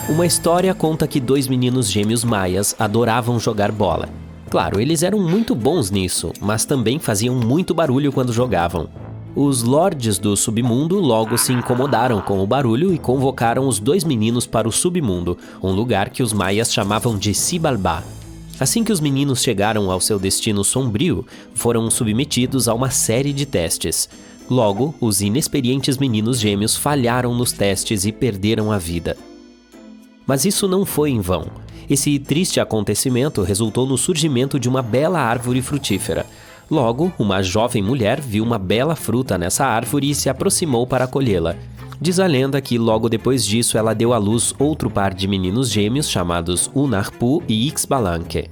Uma história conta que dois meninos gêmeos maias adoravam jogar bola. Claro, eles eram muito bons nisso, mas também faziam muito barulho quando jogavam. Os lordes do submundo logo se incomodaram com o barulho e convocaram os dois meninos para o submundo, um lugar que os maias chamavam de Xibalbá. Assim que os meninos chegaram ao seu destino sombrio, foram submetidos a uma série de testes. Logo, os inexperientes meninos gêmeos falharam nos testes e perderam a vida. Mas isso não foi em vão. Esse triste acontecimento resultou no surgimento de uma bela árvore frutífera. Logo, uma jovem mulher viu uma bela fruta nessa árvore e se aproximou para colhê-la. Diz a lenda que logo depois disso ela deu à luz outro par de meninos gêmeos chamados Unarpu e Ixbalanque.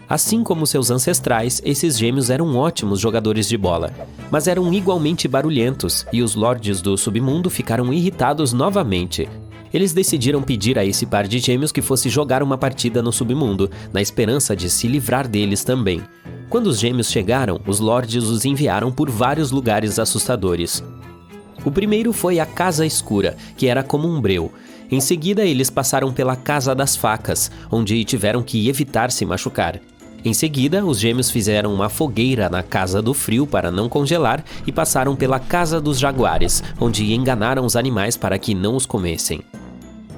Assim como seus ancestrais, esses gêmeos eram ótimos jogadores de bola, mas eram igualmente barulhentos e os lordes do submundo ficaram irritados novamente. Eles decidiram pedir a esse par de gêmeos que fosse jogar uma partida no submundo, na esperança de se livrar deles também. Quando os gêmeos chegaram, os lordes os enviaram por vários lugares assustadores. O primeiro foi a Casa Escura, que era como um breu. Em seguida, eles passaram pela Casa das Facas, onde tiveram que evitar se machucar. Em seguida, os gêmeos fizeram uma fogueira na Casa do Frio para não congelar e passaram pela Casa dos Jaguares, onde enganaram os animais para que não os comessem.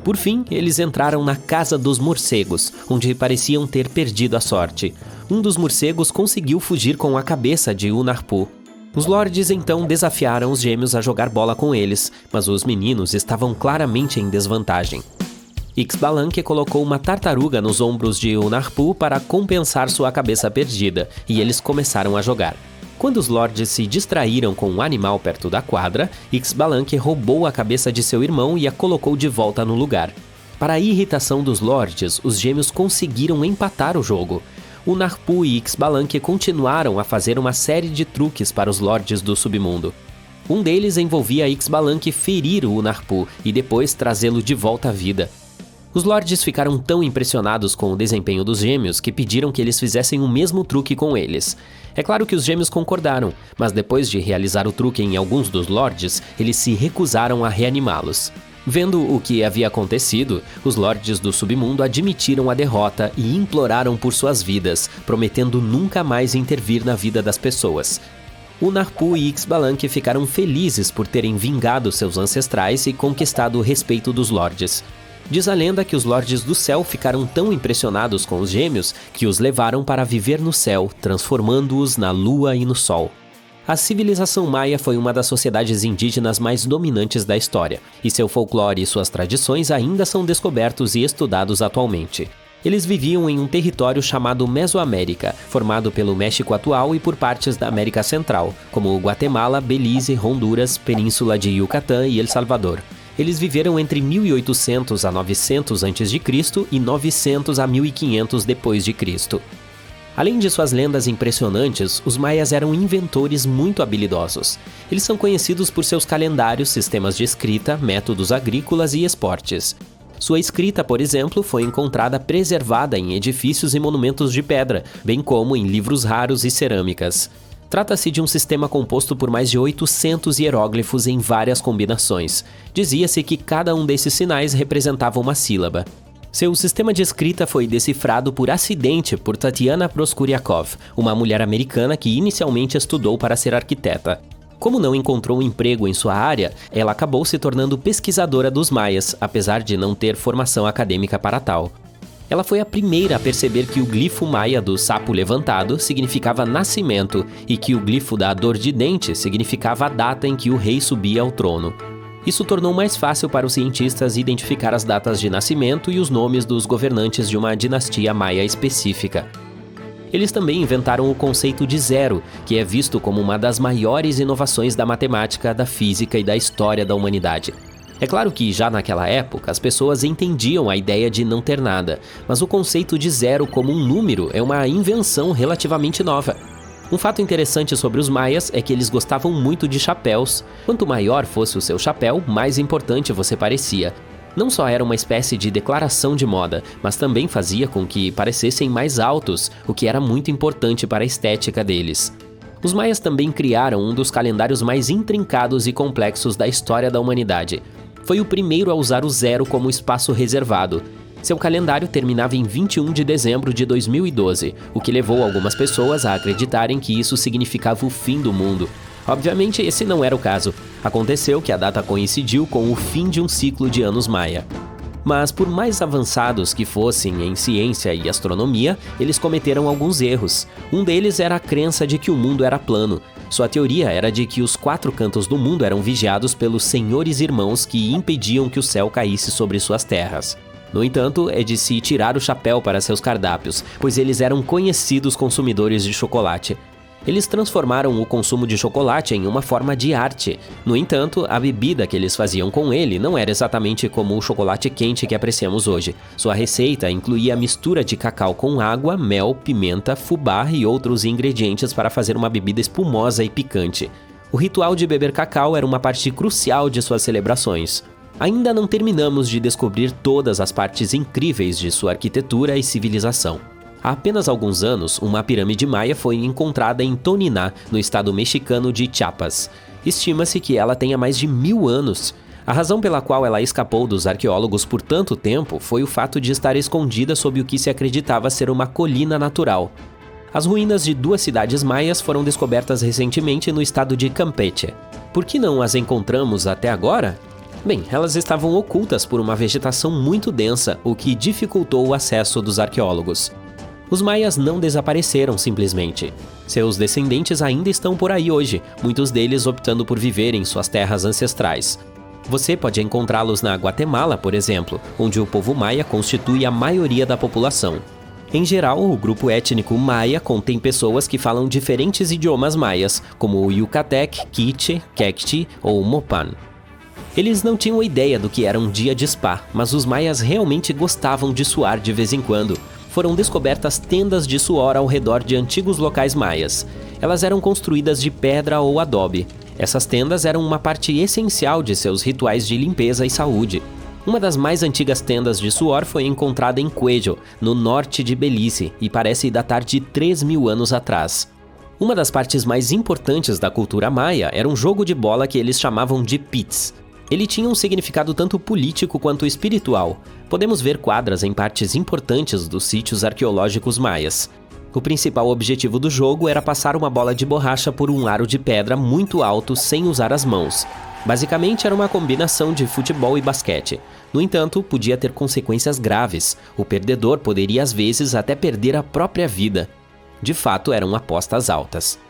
Por fim, eles entraram na Casa dos Morcegos, onde pareciam ter perdido a sorte. Um dos morcegos conseguiu fugir com a cabeça de Unarpu. Os lordes então desafiaram os gêmeos a jogar bola com eles, mas os meninos estavam claramente em desvantagem. Ixbalanque colocou uma tartaruga nos ombros de Unarpu para compensar sua cabeça perdida, e eles começaram a jogar. Quando os lordes se distraíram com um animal perto da quadra, Ixbalanque roubou a cabeça de seu irmão e a colocou de volta no lugar. Para a irritação dos lordes, os gêmeos conseguiram empatar o jogo. Unarpu e Ixbalanque continuaram a fazer uma série de truques para os lordes do submundo. Um deles envolvia Ixbalanque ferir o Unarpu e depois trazê-lo de volta à vida. Os lordes ficaram tão impressionados com o desempenho dos gêmeos que pediram que eles fizessem o mesmo truque com eles. É claro que os gêmeos concordaram, mas depois de realizar o truque em alguns dos lordes, eles se recusaram a reanimá-los. Vendo o que havia acontecido, os lordes do submundo admitiram a derrota e imploraram por suas vidas, prometendo nunca mais intervir na vida das pessoas. Unarpu e Ixbalanque ficaram felizes por terem vingado seus ancestrais e conquistado o respeito dos lordes. Diz a lenda que os lordes do céu ficaram tão impressionados com os gêmeos que os levaram para viver no céu, transformando-os na lua e no sol. A civilização maia foi uma das sociedades indígenas mais dominantes da história, e seu folclore e suas tradições ainda são descobertos e estudados atualmente. Eles viviam em um território chamado Mesoamérica, formado pelo México atual e por partes da América Central, como Guatemala, Belize, Honduras, Península de Yucatán e El Salvador. Eles viveram entre 1800 a 900 a.C. e 900 a 1500 d.C. Além de suas lendas impressionantes, os maias eram inventores muito habilidosos. Eles são conhecidos por seus calendários, sistemas de escrita, métodos agrícolas e esportes. Sua escrita, por exemplo, foi encontrada preservada em edifícios e monumentos de pedra, bem como em livros raros e cerâmicas. Trata-se de um sistema composto por mais de 800 hieróglifos em várias combinações. Dizia-se que cada um desses sinais representava uma sílaba. Seu sistema de escrita foi decifrado por acidente por Tatiana Proskuriakov, uma mulher americana que inicialmente estudou para ser arquiteta. Como não encontrou emprego em sua área, ela acabou se tornando pesquisadora dos maias, apesar de não ter formação acadêmica para tal. Ela foi a primeira a perceber que o glifo maia do sapo levantado significava nascimento e que o glifo da dor de dente significava a data em que o rei subia ao trono. Isso tornou mais fácil para os cientistas identificar as datas de nascimento e os nomes dos governantes de uma dinastia maia específica. Eles também inventaram o conceito de zero, que é visto como uma das maiores inovações da matemática, da física e da história da humanidade. É claro que, já naquela época, as pessoas entendiam a ideia de não ter nada, mas o conceito de zero como um número é uma invenção relativamente nova. Um fato interessante sobre os maias é que eles gostavam muito de chapéus. Quanto maior fosse o seu chapéu, mais importante você parecia. Não só era uma espécie de declaração de moda, mas também fazia com que parecessem mais altos, o que era muito importante para a estética deles. Os maias também criaram um dos calendários mais intrincados e complexos da história da humanidade. Foi o primeiro a usar o 0 como espaço reservado. Seu calendário terminava em 21 de dezembro de 2012, o que levou algumas pessoas a acreditarem que isso significava o fim do mundo. Obviamente, esse não era o caso. Aconteceu que a data coincidiu com o fim de um ciclo de anos maia. Mas por mais avançados que fossem em ciência e astronomia, eles cometeram alguns erros. Um deles era a crença de que o mundo era plano. Sua teoria era de que os 4 cantos do mundo eram vigiados pelos senhores irmãos que impediam que o céu caísse sobre suas terras. No entanto, é de se tirar o chapéu para seus cardápios, pois eles eram conhecidos consumidores de chocolate. Eles transformaram o consumo de chocolate em uma forma de arte. No entanto, a bebida que eles faziam com ele não era exatamente como o chocolate quente que apreciamos hoje. Sua receita incluía a mistura de cacau com água, mel, pimenta, fubá e outros ingredientes para fazer uma bebida espumosa e picante. O ritual de beber cacau era uma parte crucial de suas celebrações. Ainda não terminamos de descobrir todas as partes incríveis de sua arquitetura e civilização. Há apenas alguns anos, uma pirâmide maia foi encontrada em Toniná, no estado mexicano de Chiapas. Estima-se que ela tenha mais de 1000 anos. A razão pela qual ela escapou dos arqueólogos por tanto tempo foi o fato de estar escondida sob o que se acreditava ser uma colina natural. As ruínas de 2 cidades maias foram descobertas recentemente no estado de Campeche. Por que não as encontramos até agora? Bem, elas estavam ocultas por uma vegetação muito densa, o que dificultou o acesso dos arqueólogos. Os maias não desapareceram simplesmente. Seus descendentes ainda estão por aí hoje, muitos deles optando por viver em suas terras ancestrais. Você pode encontrá-los na Guatemala, por exemplo, onde o povo maia constitui a maioria da população. Em geral, o grupo étnico maia contém pessoas que falam diferentes idiomas maias, como o Yucatec, Quiche, Quechua ou Mopan. Eles não tinham ideia do que era um dia de spa, mas os maias realmente gostavam de suar de vez em quando. Foram descobertas tendas de suor ao redor de antigos locais maias. Elas eram construídas de pedra ou adobe. Essas tendas eram uma parte essencial de seus rituais de limpeza e saúde. Uma das mais antigas tendas de suor foi encontrada em Cuello, no norte de Belize, e parece datar de 3.000 anos atrás. Uma das partes mais importantes da cultura maia era um jogo de bola que eles chamavam de pits. Ele tinha um significado tanto político quanto espiritual. Podemos ver quadras em partes importantes dos sítios arqueológicos maias. O principal objetivo do jogo era passar uma bola de borracha por um aro de pedra muito alto sem usar as mãos. Basicamente era uma combinação de futebol e basquete. No entanto, podia ter consequências graves. O perdedor poderia às vezes até perder a própria vida. De fato, eram apostas altas.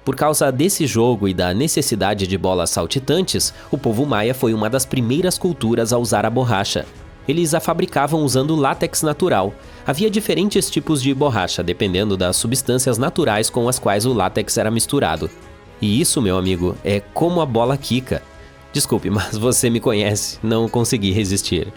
Por causa desse jogo e da necessidade de bolas saltitantes, o povo maia foi uma das primeiras culturas a usar a borracha. Eles a fabricavam usando látex natural. Havia diferentes tipos de borracha, dependendo das substâncias naturais com as quais o látex era misturado. E isso, meu amigo, é como a bola quica. Desculpe, mas você me conhece, não consegui resistir.